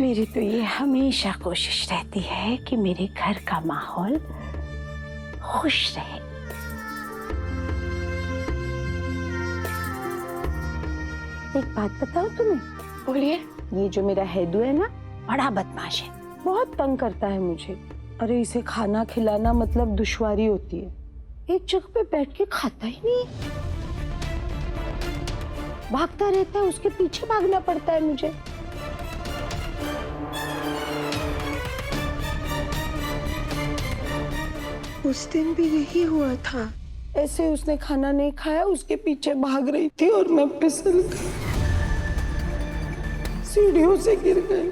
मेरी तो ये हमेशा कोशिश रहती है कि मेरे घर का माहौल खुश रहे। एक बात बताओ तुम्हें। बोलिए। ये जो मेरा हैदू है ना, बड़ा बदमाश है, बहुत तंग करता है मुझे। अरे इसे खाना खिलाना मतलब दुश्वारी होती है। एक जगह पे बैठ के खाता ही नहीं, भागता रहता है, उसके पीछे भागना पड़ता है मुझे। उस दिन भी यही हुआ था। ऐसे उसने खाना नहीं खाया, उसके पीछे भाग रही थी और मैं फिसल गई, सीढ़ियों से गिर गई।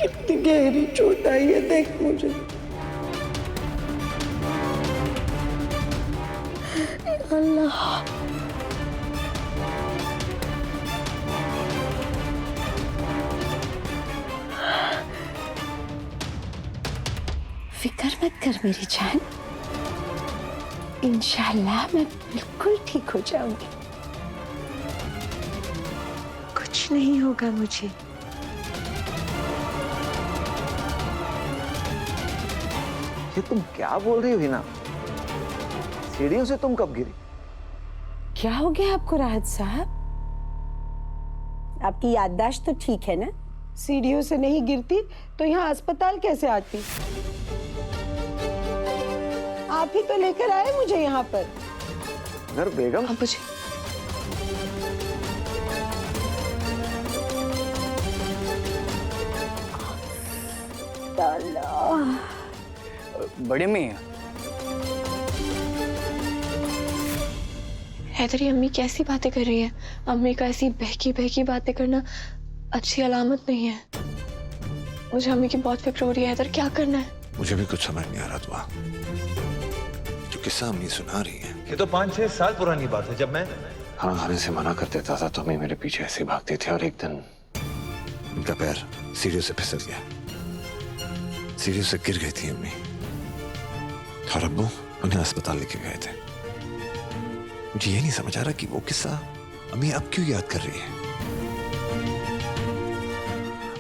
कितनी गहरी चोट आई है देख मुझे। अल्लाह, फिक्र मत कर मेरी जान, इंशाल्लाह मैं बिल्कुल ठीक हो जाऊंगी। कुछ नहीं होगा मुझे। ये तुम क्या बोल रही हो हिना? सीढ़ियों से तुम कब गिरी? क्या हो गया आपको राहत साहब? आपकी याददाश्त तो ठीक है ना? सीढ़ियों से नहीं गिरती तो यहाँ अस्पताल कैसे आती? आप ही तो लेकर आए मुझे यहाँ पर। अगर बेगम अब मुझे बड़ी अम्मी, हैदरी अम्मी कैसी बातें कर रही है? अम्मी का ऐसी बहकी बहकी बातें करना अच्छी अलामत नहीं है। मुझे अम्मी की बहुत फिक्र हो रही है। हैदर क्या करना है? मुझे भी कुछ समझ नहीं आ रहा दुआ। जो किस्सा अम्मी सुना रही है, ये तो 5-6 साल पुरानी बात है। जब मैं खाना खाने से मना कर देता था तो अम्मी मेरे पीछे ऐसे भागते थे और एक दिन उनका पैर सीढ़ियों से फिसल गया, सीढ़ियों से गिर गई थी अम्मी और अब्बू उन्हें अस्पताल लेके गए थे। मुझे ये नहीं समझ आ रहा कि वो किस्सा अम्मी अब क्यों याद कर रही है।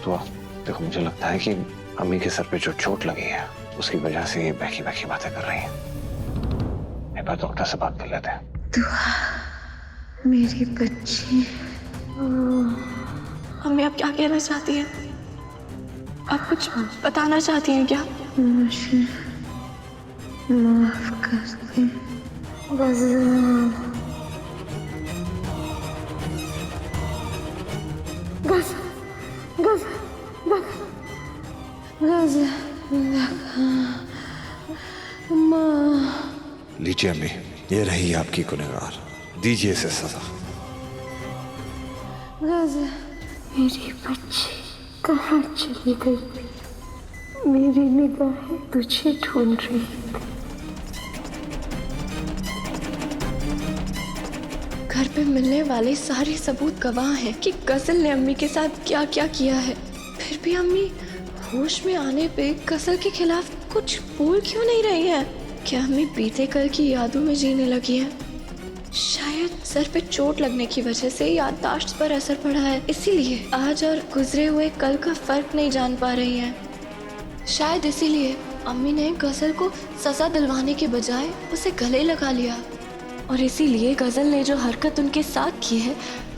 तो देखो, मुझे लगता है कि अम्मी के सर पे जो चोट लगी है उसकी वजह से ये बहकी बहकी बातें कर रही है। एक बार डॉक्टर से बात कर लेते हैं। दुआ मेरी बच्ची। अम्मी आप क्या कहना चाहती हैं? आप कुछ बताना चाहती हैं क्या? मुझे माफ कर दे गज़ल। लीजिए अम्मी, ये रही आपकी गुनहगार, दीजिए इसे सजा। मेरी बच्ची कहाँ चली गई? मेरी निगाहें तुझे ढूंढ रही थी। घर पे मिलने वाले सारे सबूत गवाह हैं कि गजल ने अम्मी के साथ क्या क्या किया है। फिर भी अम्मी होश में आने पे गजल के खिलाफ कुछ बोल क्यों नहीं रही है? क्या अम्मी बीते कल की यादों में जीने लगी है? शायद सर पे चोट लगने की वजह से याददाश्त पर असर पड़ा है, इसीलिए आज और गुजरे हुए कल का फर्क नहीं जान पा रही है। शायद इसीलिए अम्मी ने गजल को सजा दिलवाने के बजाय उसे गले लगा लिया, और इसीलिए गजल ने जो हरकत उनके साथ की है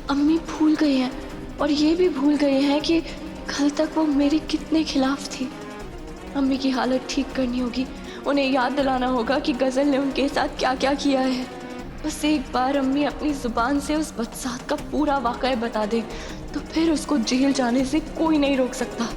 अम्मी भूल गई हैं, और ये भी भूल गई हैं कि कल तक वो मेरे कितने खिलाफ थी। अम्मी की हालत ठीक करनी होगी, उन्हें याद दिलाना होगा कि गजल ने उनके साथ क्या क्या किया है। बस एक बार अम्मी अपनी जुबान से उस बदसात का पूरा वाक़या बता दे तो फिर उसको जेल जाने से कोई नहीं रोक सकता।